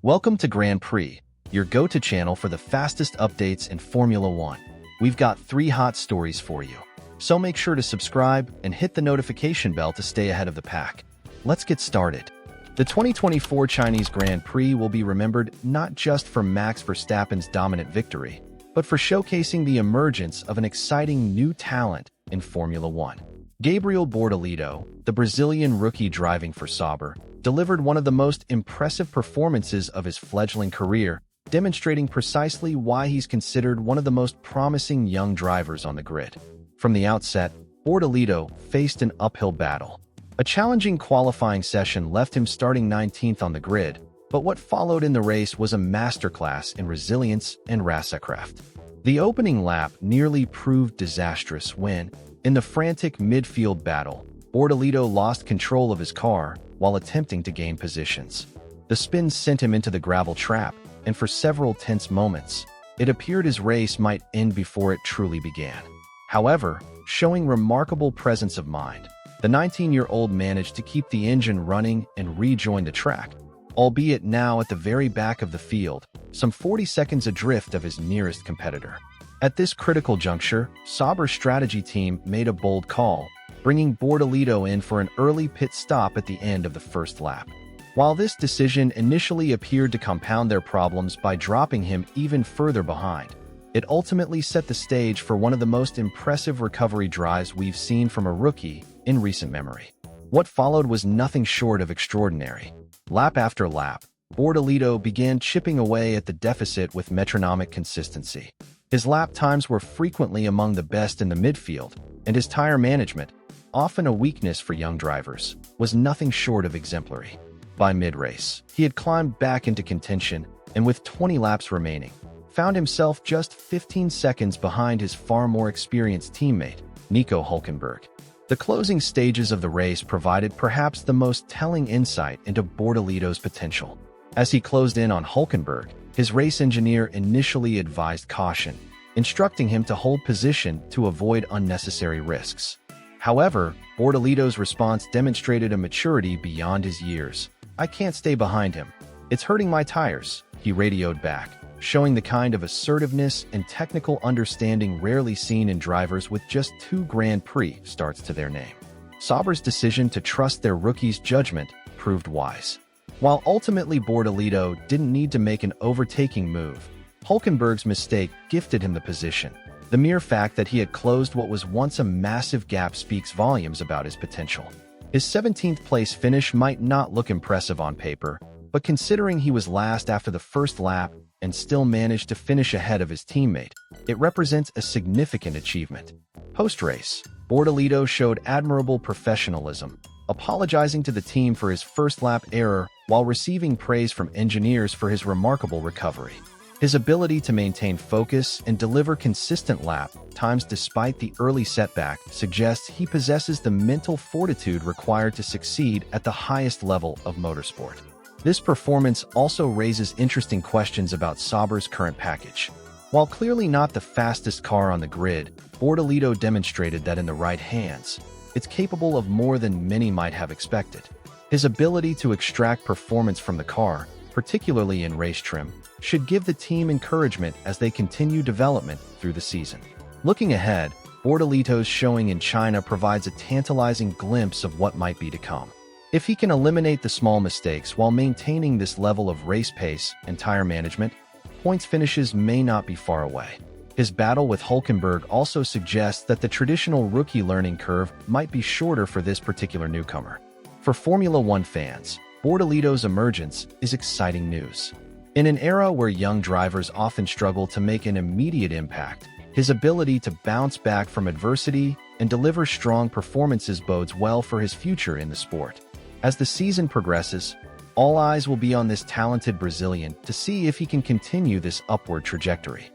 Welcome to Grand Prix, your go-to channel for the fastest updates in Formula One. We've got 3 hot stories for you, so make sure to subscribe and hit the notification bell to stay ahead of the pack. Let's get started. The 2024 Chinese Grand Prix will be remembered not just for Max Verstappen's dominant victory, but for showcasing the emergence of an exciting new talent in Formula One. Gabriel Bortoleto, the Brazilian rookie driving for Sauber, delivered one of the most impressive performances of his fledgling career, demonstrating precisely why he's considered one of the most promising young drivers on the grid. From the outset, Bortoleto faced an uphill battle. A challenging qualifying session left him starting 19th on the grid, but what followed in the race was a masterclass in resilience and racercraft. The opening lap nearly proved disastrous when, in the frantic midfield battle, Bortoleto lost control of his car while attempting to gain positions. The spin sent him into the gravel trap, and for several tense moments, it appeared his race might end before it truly began. However, showing remarkable presence of mind, the 19-year-old managed to keep the engine running and rejoin the track, albeit now at the very back of the field, some 40 seconds adrift of his nearest competitor. At this critical juncture, Sauber's strategy team made a bold call, bringing Bortoleto in for an early pit stop at the end of the first lap. While this decision initially appeared to compound their problems by dropping him even further behind, it ultimately set the stage for one of the most impressive recovery drives we've seen from a rookie in recent memory. What followed was nothing short of extraordinary. Lap after lap, Bortoleto began chipping away at the deficit with metronomic consistency. His lap times were frequently among the best in the midfield, and his tire management, often a weakness for young drivers, was nothing short of exemplary. By mid-race, he had climbed back into contention, and with 20 laps remaining, found himself just 15 seconds behind his far more experienced teammate, Nico Hülkenberg. The closing stages of the race provided perhaps the most telling insight into Bortoleto's potential. As he closed in on Hülkenberg, his race engineer initially advised caution, instructing him to hold position to avoid unnecessary risks. However, Bortoleto's response demonstrated a maturity beyond his years. "I can't stay behind him. It's hurting my tires," he radioed back, showing the kind of assertiveness and technical understanding rarely seen in drivers with just 2 Grand Prix starts to their name. Sauber's decision to trust their rookie's judgment proved wise. While ultimately Bortoleto didn't need to make an overtaking move, Hülkenberg's mistake gifted him the position. The mere fact that he had closed what was once a massive gap speaks volumes about his potential. His 17th place finish might not look impressive on paper, but considering he was last after the first lap and still managed to finish ahead of his teammate, it represents a significant achievement. Post-race, Bortoleto showed admirable professionalism, apologizing to the team for his first lap error while receiving praise from engineers for his remarkable recovery. His ability to maintain focus and deliver consistent lap times despite the early setback suggests he possesses the mental fortitude required to succeed at the highest level of motorsport. This performance also raises interesting questions about Sauber's current package. While clearly not the fastest car on the grid, Bortoleto demonstrated that in the right hands, it's capable of more than many might have expected. His ability to extract performance from the car, particularly in race trim, should give the team encouragement as they continue development through the season. Looking ahead, Bortoleto's showing in China provides a tantalizing glimpse of what might be to come. If he can eliminate the small mistakes while maintaining this level of race pace and tire management, points finishes may not be far away. His battle with Hülkenberg also suggests that the traditional rookie learning curve might be shorter for this particular newcomer. For Formula One fans, Bortoleto's emergence is exciting news. In an era where young drivers often struggle to make an immediate impact, his ability to bounce back from adversity and deliver strong performances bodes well for his future in the sport. As the season progresses, all eyes will be on this talented Brazilian to see if he can continue this upward trajectory.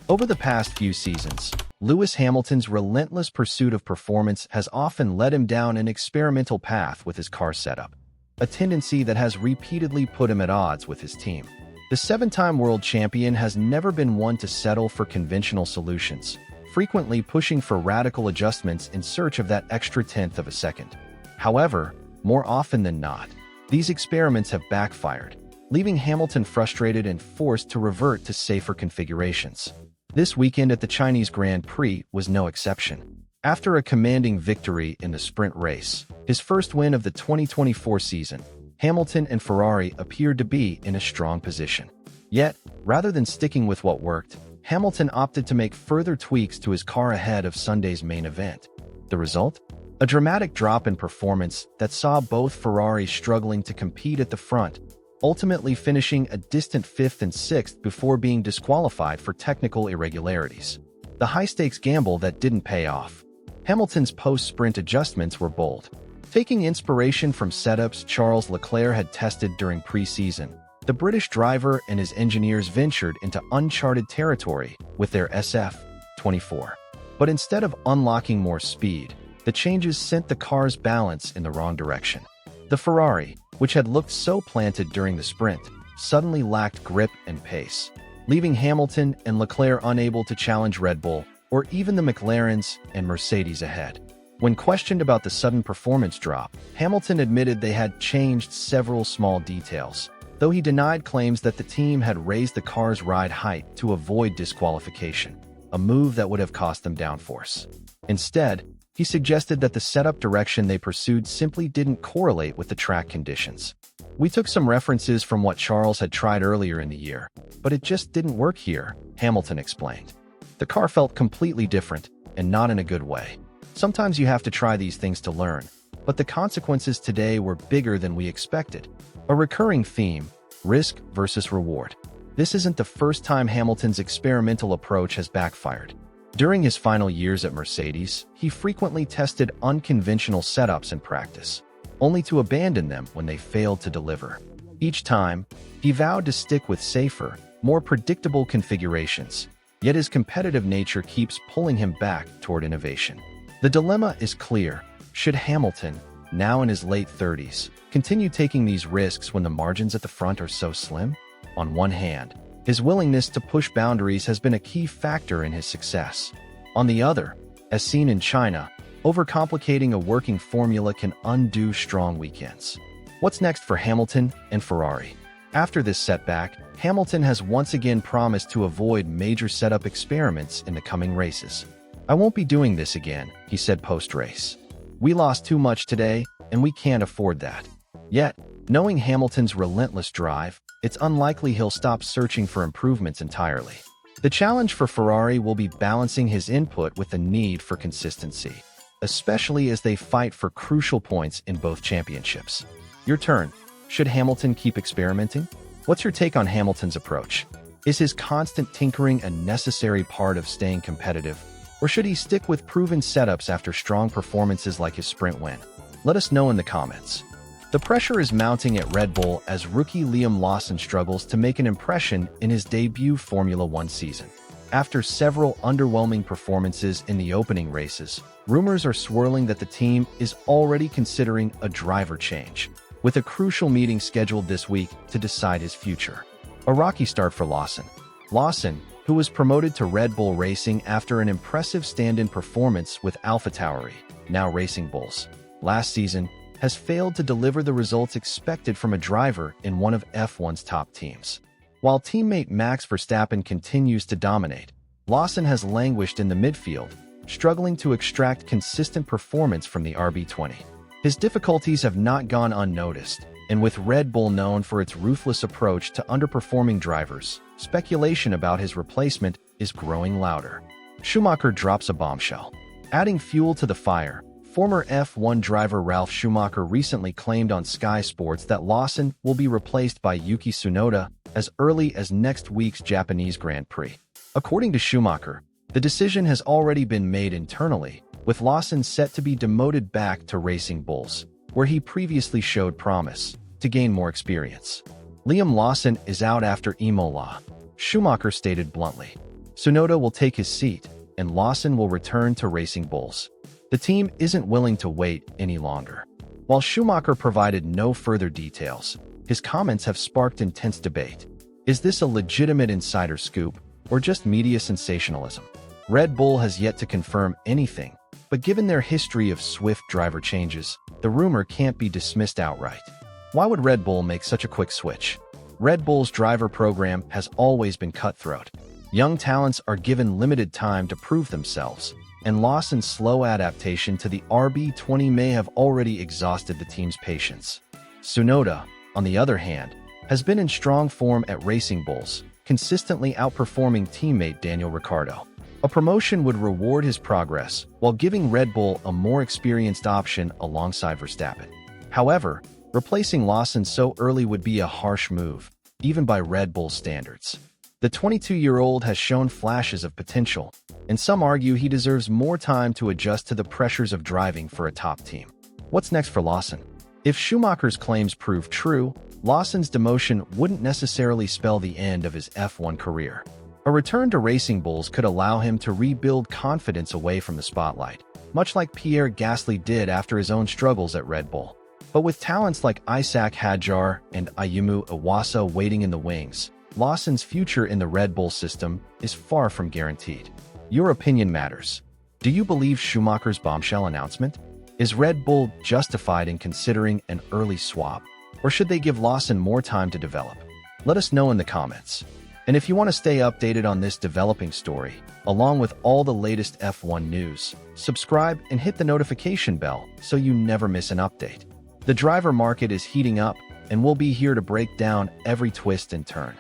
Over the past few seasons, Lewis Hamilton's relentless pursuit of performance has often led him down an experimental path with his car setup, a tendency that has repeatedly put him at odds with his team. The 7-time world champion has never been one to settle for conventional solutions, frequently pushing for radical adjustments in search of that extra tenth of a second. However, more often than not, these experiments have backfired, leaving Hamilton frustrated and forced to revert to safer configurations. This weekend at the Chinese Grand Prix was no exception. After a commanding victory in the sprint race, his first win of the 2024 season, Hamilton and Ferrari appeared to be in a strong position. Yet, rather than sticking with what worked, Hamilton opted to make further tweaks to his car ahead of Sunday's main event. The result? A dramatic drop in performance that saw both Ferrari struggling to compete at the front, ultimately finishing a distant 5th and 6th before being disqualified for technical irregularities. The high-stakes gamble that didn't pay off. Hamilton's post-sprint adjustments were bold. Taking inspiration from setups Charles Leclerc had tested during pre-season, the British driver and his engineers ventured into uncharted territory with their SF24. But instead of unlocking more speed, the changes sent the car's balance in the wrong direction. The Ferrari, which had looked so planted during the sprint, suddenly lacked grip and pace, leaving Hamilton and Leclerc unable to challenge Red Bull or even the McLarens and Mercedes ahead. When questioned about the sudden performance drop, Hamilton admitted they had changed several small details, though he denied claims that the team had raised the car's ride height to avoid disqualification, a move that would have cost them downforce. Instead, he suggested that the setup direction they pursued simply didn't correlate with the track conditions. "We took some references from what Charles had tried earlier in the year, but it just didn't work here," Hamilton explained. "The car felt completely different, and not in a good way. Sometimes you have to try these things to learn, but the consequences today were bigger than we expected." A recurring theme: risk versus reward. This isn't the first time Hamilton's experimental approach has backfired. During his final years at Mercedes, he frequently tested unconventional setups in practice, only to abandon them when they failed to deliver. Each time, he vowed to stick with safer, more predictable configurations, yet his competitive nature keeps pulling him back toward innovation. The dilemma is clear. Should Hamilton, now in his late 30s, continue taking these risks when the margins at the front are so slim? On one hand, his willingness to push boundaries has been a key factor in his success. On the other, as seen in China, overcomplicating a working formula can undo strong weekends. What's next for Hamilton and Ferrari? After this setback, Hamilton has once again promised to avoid major setup experiments in the coming races. "I won't be doing this again," he said post-race. "We lost too much today, and we can't afford that." Yet, knowing Hamilton's relentless drive, it's unlikely he'll stop searching for improvements entirely. The challenge for Ferrari will be balancing his input with the need for consistency, especially as they fight for crucial points in both championships. Your turn. Should Hamilton keep experimenting? What's your take on Hamilton's approach? Is his constant tinkering a necessary part of staying competitive, or should he stick with proven setups after strong performances like his sprint win? Let us know in the comments. The pressure is mounting at Red Bull as rookie Liam Lawson struggles to make an impression in his debut Formula One season. After several underwhelming performances in the opening races, rumors are swirling that the team is already considering a driver change, with a crucial meeting scheduled this week to decide his future. A rocky start for Lawson. Lawson, who was promoted to Red Bull Racing after an impressive stand-in performance with AlphaTauri, now Racing Bulls, last season, has failed to deliver the results expected from a driver in one of F1's top teams. While teammate Max Verstappen continues to dominate, Lawson has languished in the midfield, struggling to extract consistent performance from the RB20. His difficulties have not gone unnoticed, and with Red Bull known for its ruthless approach to underperforming drivers, speculation about his replacement is growing louder. Schumacher drops a bombshell. Adding fuel to the fire, former F1 driver Ralf Schumacher recently claimed on Sky Sports that Lawson will be replaced by Yuki Tsunoda as early as next week's Japanese Grand Prix. According to Schumacher, the decision has already been made internally, with Lawson set to be demoted back to Racing Bulls, where he previously showed promise, to gain more experience. Liam Lawson is out after Imola, Schumacher stated bluntly. Tsunoda will take his seat, and Lawson will return to Racing Bulls. The team isn't willing to wait any longer. While Schumacher provided no further details, his comments have sparked intense debate. Is this a legitimate insider scoop, or just media sensationalism? Red Bull has yet to confirm anything, but given their history of swift driver changes, the rumor can't be dismissed outright. Why would Red Bull make such a quick switch? Red Bull's driver program has always been cutthroat. Young talents are given limited time to prove themselves, and Lawson's slow adaptation to the RB20 may have already exhausted the team's patience. Tsunoda, on the other hand, has been in strong form at Racing Bulls, consistently outperforming teammate Daniel Ricciardo. A promotion would reward his progress while giving Red Bull a more experienced option alongside Verstappen. However, replacing Lawson so early would be a harsh move, even by Red Bull standards. The 22-year-old has shown flashes of potential, and some argue he deserves more time to adjust to the pressures of driving for a top team. What's next for Lawson? If Schumacher's claims prove true, Lawson's demotion wouldn't necessarily spell the end of his F1 career. A return to Racing Bulls could allow him to rebuild confidence away from the spotlight, much like Pierre Gasly did after his own struggles at Red Bull. But with talents like Isaac Hadjar and Ayumu Iwasa waiting in the wings, Lawson's future in the Red Bull system is far from guaranteed. Your opinion matters. Do you believe Schumacher's bombshell announcement? Is Red Bull justified in considering an early swap, or should they give Lawson more time to develop? Let us know in the comments. And if you want to stay updated on this developing story, along with all the latest F1 news, subscribe and hit the notification bell so you never miss an update. The driver market is heating up, and we'll be here to break down every twist and turn.